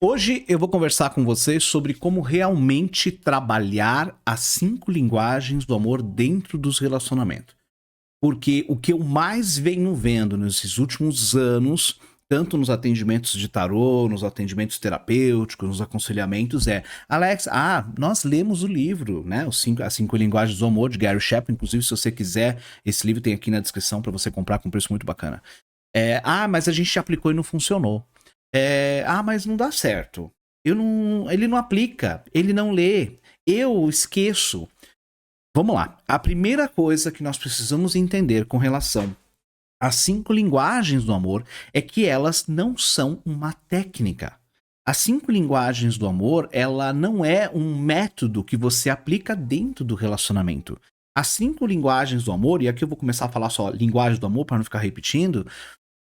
Hoje eu vou conversar com vocês sobre como realmente trabalhar as 5 linguagens do amor dentro dos relacionamentos. Porque o que eu mais venho vendo nesses últimos anos, tanto nos atendimentos de tarô, nos atendimentos terapêuticos, nos aconselhamentos, é: Alex, nós lemos o livro, né? As 5 linguagens do amor, de Gary Chapman. Inclusive, se você quiser, esse livro tem aqui na descrição para você comprar com preço muito bacana. Mas a gente aplicou e não funcionou. Mas não dá certo. Ele não aplica, ele não lê. Eu esqueço. Vamos lá. A primeira coisa que nós precisamos entender com relação às 5 linguagens do amor é que elas não são uma técnica. As 5 linguagens do amor, ela não é um método que você aplica dentro do relacionamento. As 5 linguagens do amor, e aqui eu vou começar a falar só linguagem do amor para não ficar repetindo,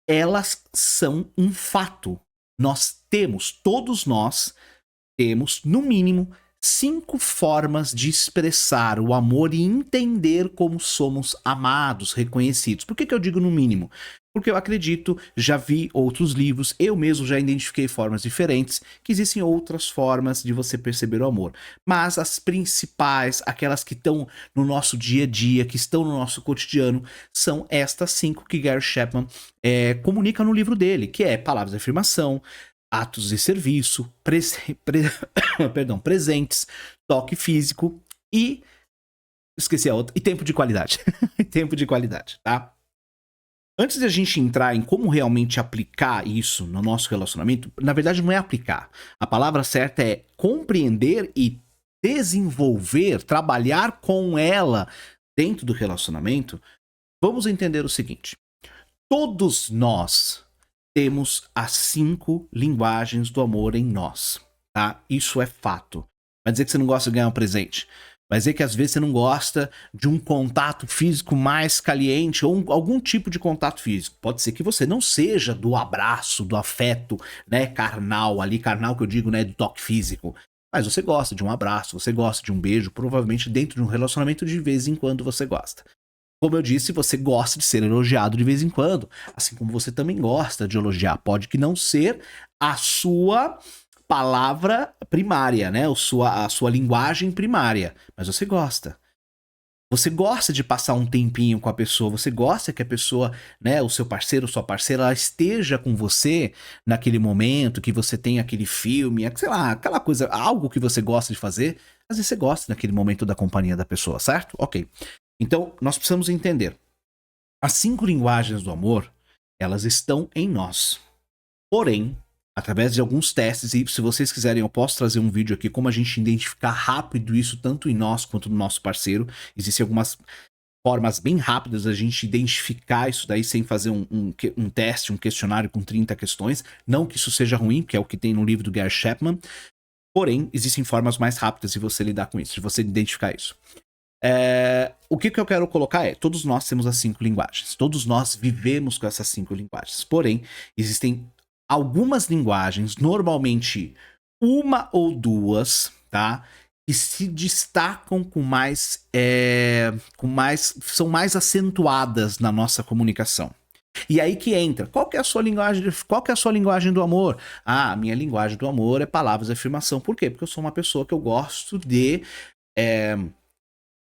elas são um fato. Todos nós temos, no mínimo, 5 formas de expressar o amor e entender como somos amados, reconhecidos. Por que eu digo no mínimo? Porque eu acredito, já vi outros livros, eu mesmo já identifiquei formas diferentes, que existem outras formas de você perceber o amor. Mas as principais, aquelas que estão no nosso dia a dia, que estão no nosso cotidiano, são estas 5 que Gary Chapman comunica no livro dele, que é palavras de afirmação, atos de serviço, presentes, toque físico e... esqueci a outra. E tempo de qualidade. Tempo de qualidade, tá? Antes de a gente entrar em como realmente aplicar isso no nosso relacionamento, na verdade não é aplicar. A palavra certa é compreender e desenvolver, trabalhar com ela dentro do relacionamento. Vamos entender o seguinte. Todos nós temos as 5 linguagens do amor em nós, tá? Isso é fato. Vai dizer que você não gosta de ganhar um presente. Vai dizer que às vezes você não gosta de um contato físico mais caliente ou algum tipo de contato físico. Pode ser que você não seja do abraço, do afeto, né, carnal que eu digo, né, do toque físico. Mas você gosta de um abraço, você gosta de um beijo, provavelmente dentro de um relacionamento de vez em quando você gosta. Como eu disse, você gosta de ser elogiado de vez em quando, assim como você também gosta de elogiar. Pode que não ser a sua palavra primária, né? A sua linguagem primária, mas você gosta. Você gosta de passar um tempinho com a pessoa, você gosta que a pessoa, né, o seu parceiro, sua parceira, ela esteja com você naquele momento, que você tem aquele filme, sei lá, aquela coisa, algo que você gosta de fazer, às vezes você gosta naquele momento da companhia da pessoa, certo? Ok. Então, nós precisamos entender. As 5 linguagens do amor, elas estão em nós. Porém, através de alguns testes, e se vocês quiserem eu posso trazer um vídeo aqui como a gente identificar rápido isso tanto em nós quanto no nosso parceiro. Existem algumas formas bem rápidas da gente identificar isso daí sem fazer um teste, um questionário com 30 questões. Não que isso seja ruim, que é o que tem no livro do Gary Chapman. Porém, existem formas mais rápidas de você lidar com isso, de você identificar isso. O que eu quero colocar é, todos nós temos as 5 linguagens, todos nós vivemos com essas 5 linguagens, porém, existem algumas linguagens, normalmente uma ou duas, tá, que se destacam são mais acentuadas na nossa comunicação. E aí que entra, qual que é a sua linguagem do amor? A minha linguagem do amor é palavras de afirmação. Por quê? Porque eu sou uma pessoa que eu gosto de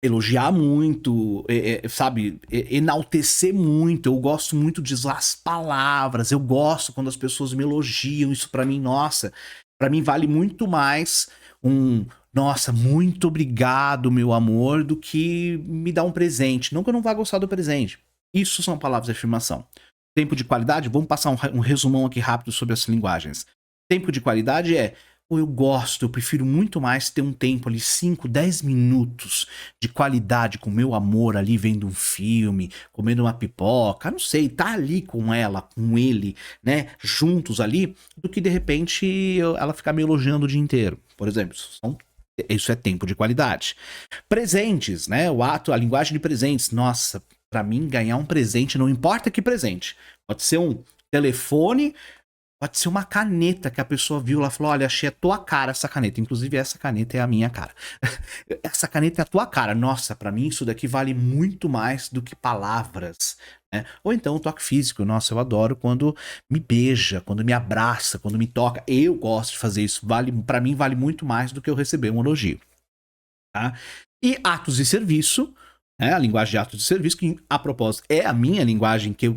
elogiar muito, sabe, enaltecer muito. Eu gosto muito de usar as palavras, eu gosto quando as pessoas me elogiam. Isso pra mim, nossa, pra mim vale muito mais nossa, muito obrigado, meu amor, do que me dar um presente. Não que eu não vá gostar do presente. Isso são palavras de afirmação. Tempo de qualidade, vamos passar um resumão aqui rápido sobre as linguagens. Tempo de qualidade eu prefiro muito mais ter um tempo ali, 5, 10 minutos de qualidade com meu amor ali, vendo um filme, comendo uma pipoca, não sei, tá ali com ela, com ele, né, juntos ali, do que de repente ela ficar me elogiando o dia inteiro. Por exemplo, isso é tempo de qualidade. Presentes, né, a linguagem de presentes, nossa, pra mim ganhar um presente, não importa que presente, pode ser um telefone, Pode ser uma caneta que a pessoa viu lá e falou: olha, achei a tua cara essa caneta. Inclusive, essa caneta é a minha cara. Essa caneta é a tua cara. Nossa, pra mim isso daqui vale muito mais do que palavras. Né? Ou então o toque físico. Nossa, eu adoro quando me beija, quando me abraça, quando me toca. Eu gosto de fazer isso. Pra mim vale muito mais do que eu receber um elogio. Tá? E atos de serviço, né? A linguagem de atos de serviço, que a propósito é a minha linguagem que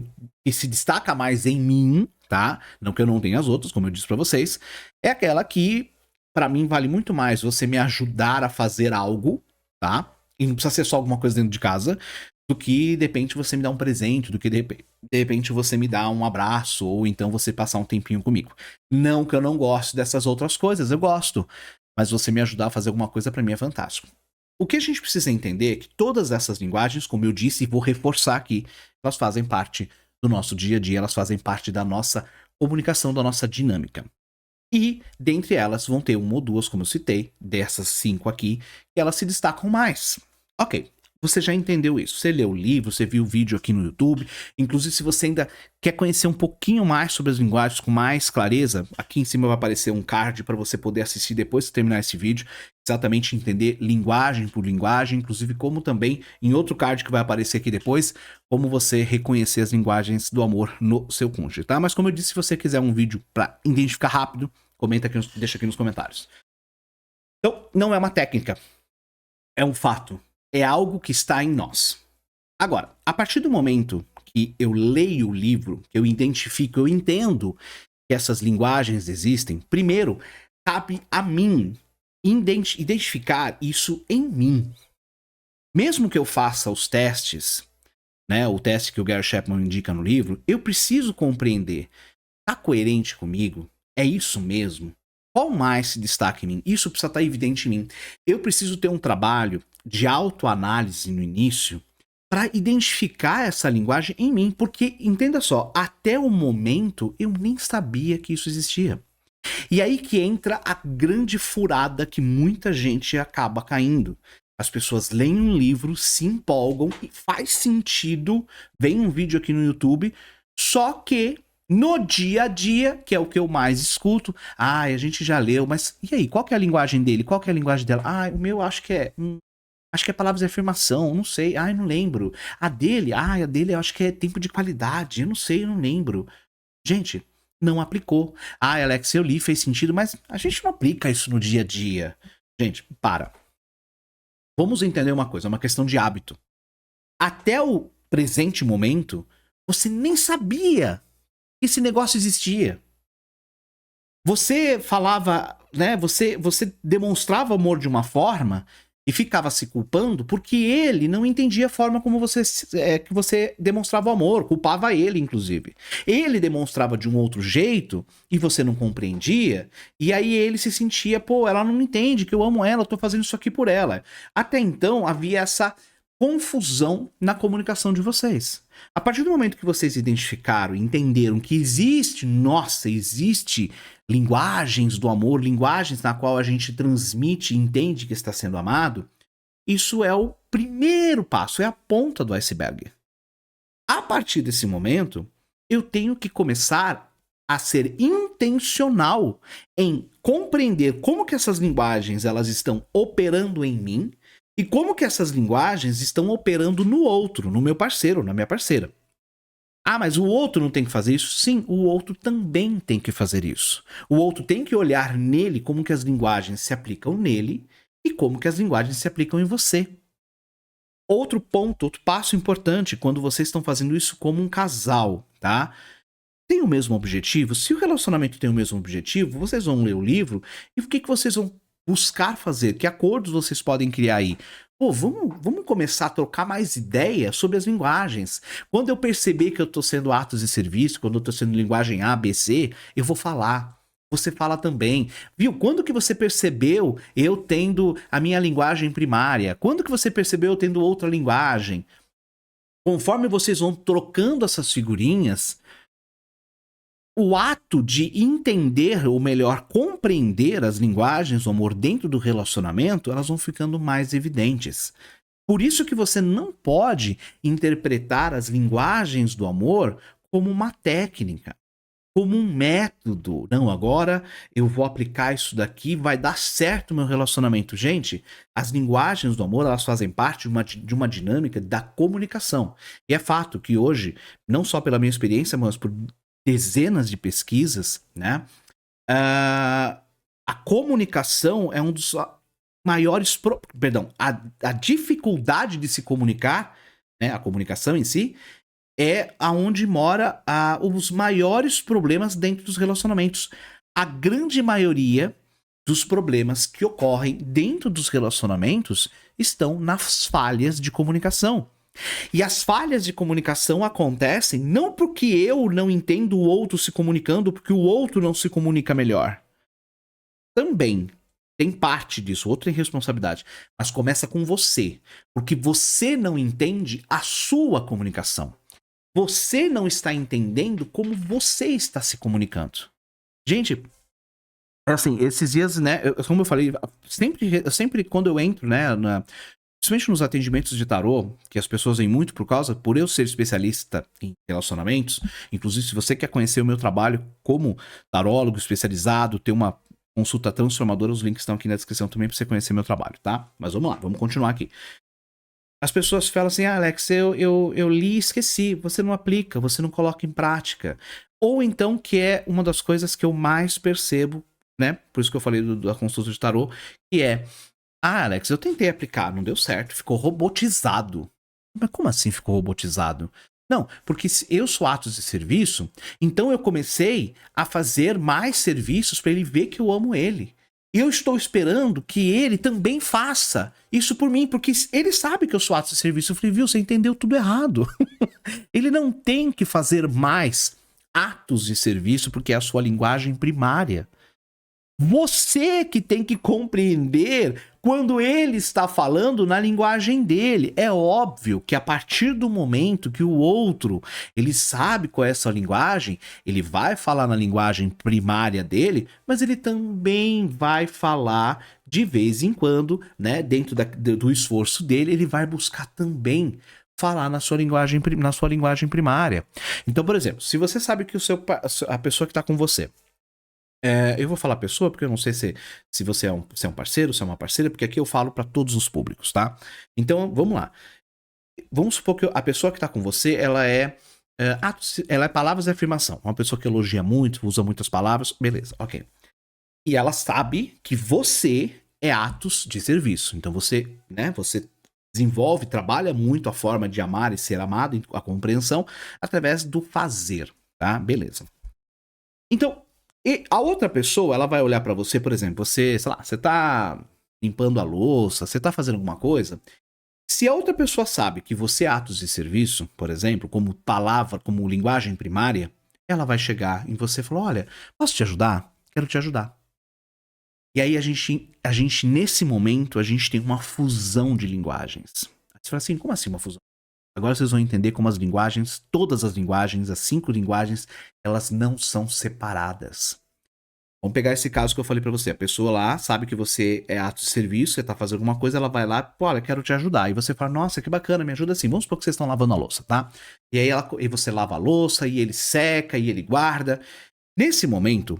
se destaca mais em mim, tá? Não que eu não tenha as outras, como eu disse pra vocês, é aquela que pra mim vale muito mais você me ajudar a fazer algo, tá? E não precisa ser só alguma coisa dentro de casa, do que de repente você me dá um presente, do que de repente você me dá um abraço, ou então você passar um tempinho comigo. Não que eu não goste dessas outras coisas, eu gosto. Mas você me ajudar a fazer alguma coisa pra mim é fantástico. O que a gente precisa entender é que todas essas linguagens, como eu disse e vou reforçar aqui, elas fazem parte do nosso dia a dia, elas fazem parte da nossa comunicação, da nossa dinâmica. E, dentre elas, vão ter uma ou duas, como eu citei, dessas 5 aqui, que elas se destacam mais. Ok, você já entendeu isso. Você leu o livro, você viu o vídeo aqui no YouTube. Inclusive, se você ainda quer conhecer um pouquinho mais sobre as linguagens com mais clareza, aqui em cima vai aparecer um card para você poder assistir depois de terminar esse vídeo. Exatamente entender linguagem por linguagem, inclusive como também, em outro card que vai aparecer aqui depois, como você reconhecer as linguagens do amor no seu cônjuge, tá? Mas como eu disse, se você quiser um vídeo para identificar rápido, comenta aqui, deixa aqui nos comentários. Então, não é uma técnica, é um fato. É algo que está em nós. Agora, a partir do momento que eu leio o livro, que eu identifico, eu entendo que essas linguagens existem, primeiro, cabe a mim identificar isso em mim. Mesmo que eu faça os testes, né, o teste que o Gary Chapman indica no livro, eu preciso compreender. Tá coerente comigo? É isso mesmo? Qual mais se destaca em mim? Isso precisa estar evidente em mim. Eu preciso ter um trabalho de autoanálise no início para identificar essa linguagem em mim, porque, entenda só, até o momento eu nem sabia que isso existia. E aí que entra a grande furada que muita gente acaba caindo. As pessoas leem um livro, se empolgam e faz sentido, vem um vídeo aqui no YouTube, só que no dia a dia, que é o que eu mais escuto, a gente já leu, mas e aí, qual que é a linguagem dele? Qual que é a linguagem dela? O meu acho que é palavras de afirmação, não sei, eu não lembro. A dele eu acho que é tempo de qualidade, eu não sei, eu não lembro. Gente, não aplicou. Alex, eu li, fez sentido, mas a gente não aplica isso no dia a dia. Gente, para. Vamos entender uma coisa, é uma questão de hábito. Até o presente momento, você nem sabia que esse negócio existia. Você falava, né? Você demonstrava amor de uma forma e ficava se culpando porque ele não entendia a forma como que você demonstrava o amor, culpava ele, inclusive. Ele demonstrava de um outro jeito e você não compreendia, e aí ele se sentia, ela não entende que eu amo ela, eu tô fazendo isso aqui por ela. Até então havia essa confusão na comunicação de vocês. A partir do momento que vocês identificaram e entenderam que existe linguagens do amor, linguagens na qual a gente transmite e entende que está sendo amado, isso é o primeiro passo, é a ponta do iceberg. A partir desse momento, eu tenho que começar a ser intencional em compreender como que essas linguagens elas estão operando em mim e como que essas linguagens estão operando no outro, no meu parceiro, na minha parceira. Mas o outro não tem que fazer isso? Sim, o outro também tem que fazer isso. O outro tem que olhar nele como que as linguagens se aplicam nele e como que as linguagens se aplicam em você. Outro ponto, outro passo importante quando vocês estão fazendo isso como um casal, tá? Tem o mesmo objetivo? Se o relacionamento tem o mesmo objetivo, vocês vão ler o livro e o que vocês vão buscar fazer? Que acordos vocês podem criar aí? Vamos começar a trocar mais ideias sobre as linguagens. Quando eu perceber que eu estou sendo atos de serviço, quando eu estou sendo linguagem A, B, C, eu vou falar. Você fala também. Viu? Quando que você percebeu eu tendo a minha linguagem primária? Quando que você percebeu eu tendo outra linguagem? Conforme vocês vão trocando essas figurinhas, o ato de entender, ou melhor, compreender as linguagens do amor dentro do relacionamento, elas vão ficando mais evidentes. Por isso que você não pode interpretar as linguagens do amor como uma técnica. como um método. Não, agora eu vou aplicar isso daqui, vai dar certo o meu relacionamento. Gente, as linguagens do amor, elas fazem parte de uma dinâmica da comunicação. E é fato que hoje, não só pela minha experiência, mas por dezenas de pesquisas, né? A comunicação é um dos maiores... Perdão, a dificuldade de se comunicar, né, a comunicação em si, é aonde mora os maiores problemas dentro dos relacionamentos. A grande maioria dos problemas que ocorrem dentro dos relacionamentos estão nas falhas de comunicação. E as falhas de comunicação acontecem não porque eu não entendo o outro se comunicando, porque o outro não se comunica melhor. Também tem parte disso, outra irresponsabilidade. Mas começa com você, porque você não entende a sua comunicação. Você não está entendendo como você está se comunicando. Gente, assim, esses dias, né, como eu falei, sempre quando eu entro, né, principalmente nos atendimentos de tarô, que as pessoas vêm muito por eu ser especialista em relacionamentos, inclusive se você quer conhecer o meu trabalho como tarólogo especializado, ter uma consulta transformadora, os links estão aqui na descrição também para você conhecer meu trabalho, tá? Mas vamos lá, vamos continuar aqui. As pessoas falam assim, Alex, eu li e esqueci. Você não aplica, você não coloca em prática. Ou então, que é uma das coisas que eu mais percebo, né? Por isso que eu falei da consulta de tarô, que é, Alex, eu tentei aplicar, não deu certo, ficou robotizado. Mas como assim ficou robotizado? Não, porque eu sou atos de serviço, então eu comecei a fazer mais serviços para ele ver que eu amo ele. Eu estou esperando que ele também faça isso por mim, porque ele sabe que eu sou ato de serviço. Eu falei, viu, você entendeu tudo errado. Ele não tem que fazer mais atos de serviço porque é a sua linguagem primária. Você que tem que compreender quando ele está falando na linguagem dele. É óbvio que a partir do momento que o outro, ele sabe qual é essa linguagem, ele vai falar na linguagem primária dele, mas ele também vai falar de vez em quando, né, dentro do esforço dele, ele vai buscar também falar na sua linguagem primária. Então, por exemplo, se você sabe que a pessoa que está com você, eu vou falar pessoa, porque eu não sei se você é um parceiro, se é uma parceira, porque aqui eu falo para todos os públicos, tá? Então, vamos lá. Vamos supor que a pessoa que tá com você, ela é palavras de afirmação. Uma pessoa que elogia muito, usa muitas palavras, beleza, ok. E ela sabe que você é atos de serviço. Então você, né, você desenvolve, trabalha muito a forma de amar e ser amado, a compreensão, através do fazer, tá? Beleza. Então, e a outra pessoa, ela vai olhar pra você, por exemplo, você, sei lá, você tá limpando a louça, você tá fazendo alguma coisa. Se a outra pessoa sabe que você é atos de serviço, por exemplo, como palavra, como linguagem primária, ela vai chegar em você e falar, olha, posso te ajudar? Quero te ajudar. E aí a gente, nesse momento, a gente tem uma fusão de linguagens. Você fala assim, como assim uma fusão? Agora vocês vão entender como as linguagens, todas as linguagens, as 5 linguagens, elas não são separadas. Vamos pegar esse caso que eu falei pra você. A pessoa lá sabe que você é ato de serviço, você tá fazendo alguma coisa, ela vai lá, pô, olha, quero te ajudar. E você fala, nossa, que bacana, me ajuda assim. Vamos supor que vocês estão lavando a louça, tá? E aí e você lava a louça, e ele seca, e ele guarda. Nesse momento,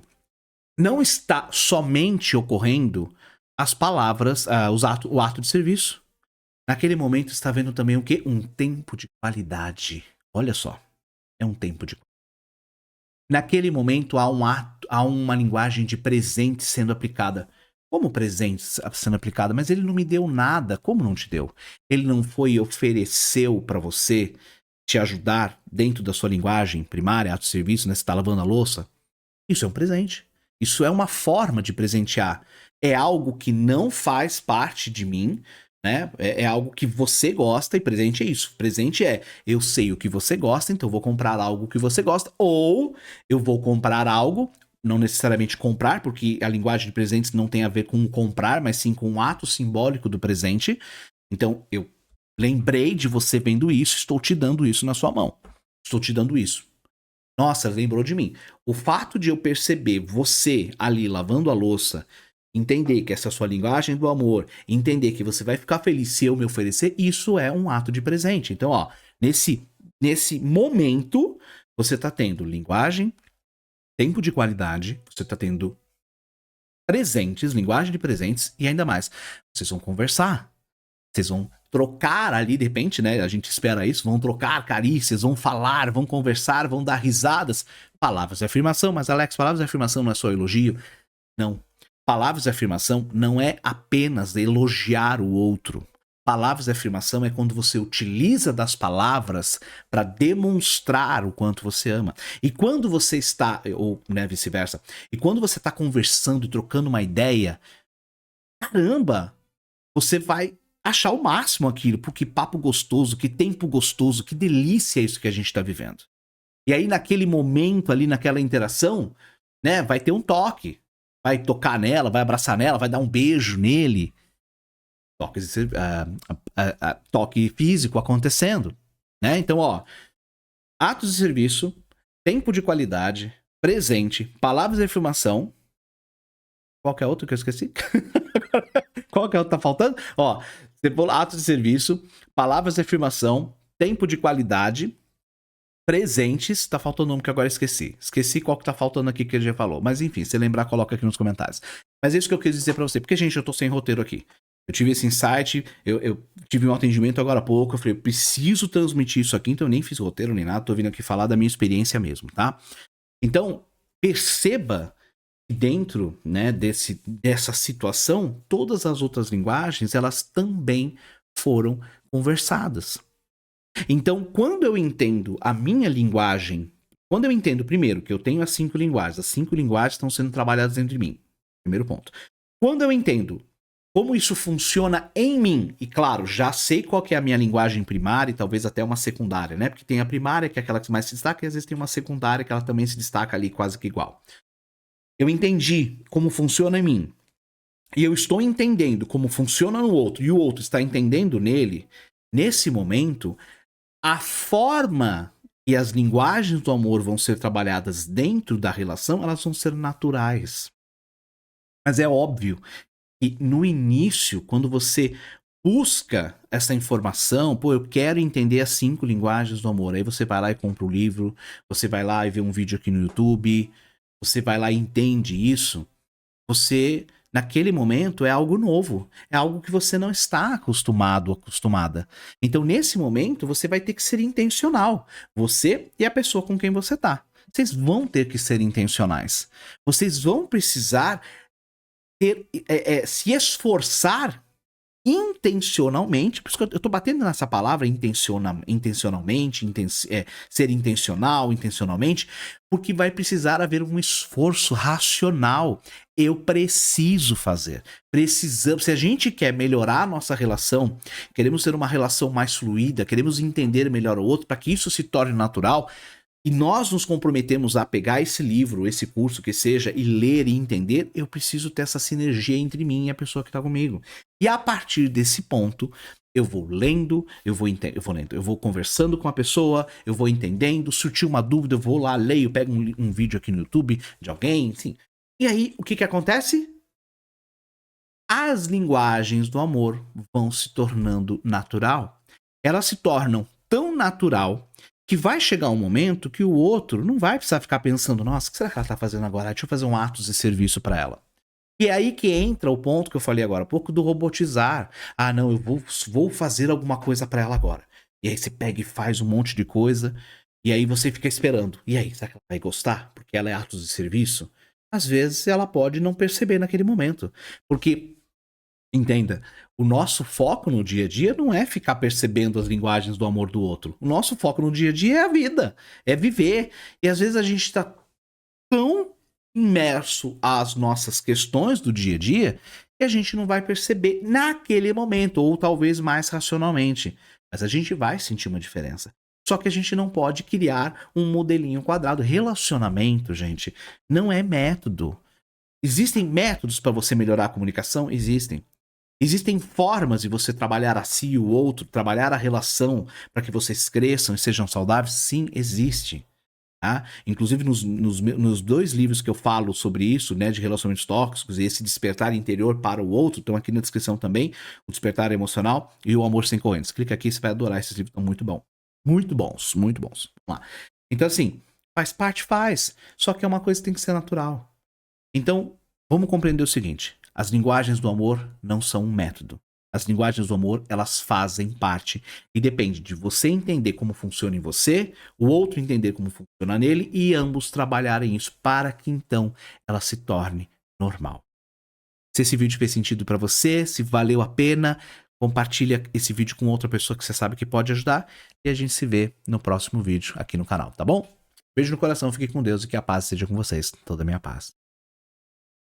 não está somente ocorrendo as palavras, o ato de serviço. Naquele momento está vendo também o quê? Um tempo de qualidade. Olha só, é um tempo de qualidade. Naquele momento há uma linguagem de presente sendo aplicada. Como presente sendo aplicada? Mas ele não me deu nada. Como não te deu? Ele não foi e ofereceu para você te ajudar dentro da sua linguagem primária, ato de serviço, né? Você está lavando a louça. Isso é um presente. Isso é uma forma de presentear. É algo que não faz parte de mim, né? É algo que você gosta e presente é isso. Presente é, eu sei o que você gosta, então eu vou comprar algo que você gosta, ou eu vou comprar algo, não necessariamente comprar, porque a linguagem de presentes não tem a ver com comprar, mas sim com o ato simbólico do presente. Então eu lembrei de você vendo isso, estou te dando isso na sua mão. Estou te dando isso. Nossa, lembrou de mim. O fato de eu perceber você ali lavando a louça, entender que essa é a sua linguagem do amor, entender que você vai ficar feliz se eu me oferecer, isso é um ato de presente. Então, ó, nesse momento, você tá tendo linguagem tempo de qualidade, você tá tendo presentes, linguagem de presentes, e ainda mais, vocês vão conversar, vocês vão trocar ali, de repente, né, a gente espera isso, vão trocar carícias, vão falar, vão conversar, vão dar risadas, palavras de afirmação, mas Alex, palavras de afirmação não é só elogio, não. Palavras de afirmação não é apenas elogiar o outro. Palavras de afirmação é quando você utiliza das palavras para demonstrar o quanto você ama. E quando você está, ou né, vice-versa, e quando você está conversando e trocando uma ideia, caramba, você vai achar o máximo aquilo, porque papo gostoso, que tempo gostoso, que delícia é isso que a gente está vivendo. E aí naquele momento ali, naquela interação, né, vai ter um toque. Vai tocar nela, vai abraçar nela, vai dar um beijo nele. Toque físico acontecendo, né? Então, ó, atos de serviço, tempo de qualidade, presente, palavras de afirmação. Qual que é outro que eu esqueci? Qual que é outro que tá faltando? Ó, atos de serviço, palavras de afirmação, tempo de qualidade, presentes. Tá faltando um que agora esqueci. Esqueci qual que tá faltando aqui que ele já falou. Mas enfim, se lembrar, coloca aqui nos comentários. Mas é isso que eu quis dizer pra você. Porque, gente, eu tô sem roteiro aqui. Eu tive esse insight, eu tive um atendimento agora há pouco, eu falei, eu preciso transmitir isso aqui, então eu nem fiz roteiro nem nada, tô vindo aqui falar da minha experiência mesmo, tá? Então, perceba que dentro, né, dessa situação, todas as outras linguagens, elas também foram conversadas. Então, quando eu entendo a minha linguagem, quando eu entendo, primeiro, que eu tenho as 5 linguagens estão sendo trabalhadas dentro de mim, primeiro ponto. Quando eu entendo como isso funciona em mim, e claro, já sei qual que é a minha linguagem primária e talvez até uma secundária, né? Porque tem a primária, que é aquela que mais se destaca, e às vezes tem uma secundária que ela também se destaca ali quase que igual. Eu entendi como funciona em mim, e eu estou entendendo como funciona no outro, e o outro está entendendo nele, nesse momento, a forma e as linguagens do amor vão ser trabalhadas dentro da relação, elas vão ser naturais. Mas é óbvio que no início, quando você busca essa informação, pô, eu quero entender as 5 linguagens do amor. Aí você vai lá e compra o livro, você vai lá e vê um vídeo aqui no YouTube, você vai lá e entende isso. Você, naquele momento, é algo novo. É algo que você não está acostumado, acostumada. Então, nesse momento, você vai ter que ser intencional. Você e a pessoa com quem você tá. Vocês vão ter que ser intencionais. Vocês vão precisar se esforçar intencionalmente, por isso que eu tô batendo nessa palavra intencionalmente, ser intencional, intencionalmente, porque vai precisar haver um esforço racional. Eu preciso fazer. Precisamos, se a gente quer melhorar a nossa relação, queremos ter uma relação mais fluida, queremos entender melhor o outro, para que isso se torne natural, e nós nos comprometemos a pegar esse livro, esse curso que seja, e ler e entender, eu preciso ter essa sinergia entre mim e a pessoa que está comigo. E a partir desse ponto, eu vou lendo, eu vou conversando com a pessoa, eu vou entendendo, surtir uma dúvida, eu vou lá, leio, pego um vídeo aqui no YouTube de alguém, assim. E aí, o que acontece? As linguagens do amor vão se tornando natural. Elas se tornam tão natural que vai chegar um momento que o outro não vai precisar ficar pensando, nossa, o que será que ela tá fazendo agora? Deixa eu fazer um ato de serviço para ela. E é aí que entra o ponto que eu falei agora, um pouco do robotizar. Ah, não, eu vou fazer alguma coisa para ela agora. E aí você pega e faz um monte de coisa, e aí você fica esperando. E aí, será que ela vai gostar? Porque ela é atos de serviço? Às vezes ela pode não perceber naquele momento. Porque, entenda, o nosso foco no dia a dia não é ficar percebendo as linguagens do amor do outro. O nosso foco no dia a dia é a vida, é viver. E às vezes a gente tá tão imerso às nossas questões do dia a dia que a gente não vai perceber naquele momento, ou talvez mais racionalmente. Mas a gente vai sentir uma diferença. Só que a gente não pode criar um modelinho quadrado. Relacionamento, gente, não é método. Existem métodos para você melhorar a comunicação? Existem. Existem formas de você trabalhar a si e o outro, trabalhar a relação para que vocês cresçam e sejam saudáveis? Sim, existe. Tá? Inclusive nos 2 livros que eu falo sobre isso, né, de relacionamentos tóxicos e esse despertar interior para o outro, estão aqui na descrição também, o despertar emocional e o amor sem correntes. Clica aqui, você vai adorar, esses livros estão muito bons. Muito bons, muito bons. Vamos lá. Então assim, Faz parte, faz. Só que é uma coisa que tem que ser natural. Então, vamos compreender o seguinte: as linguagens do amor não são um método. As linguagens do amor, elas fazem parte e depende de você entender como funciona em você, o outro entender como funciona nele e ambos trabalharem isso para que então ela se torne normal. Se esse vídeo fez sentido para você, se valeu a pena, compartilha esse vídeo com outra pessoa que você sabe que pode ajudar e a gente se vê no próximo vídeo aqui no canal, tá bom? Beijo no coração, fique com Deus e que a paz seja com vocês, toda a minha paz.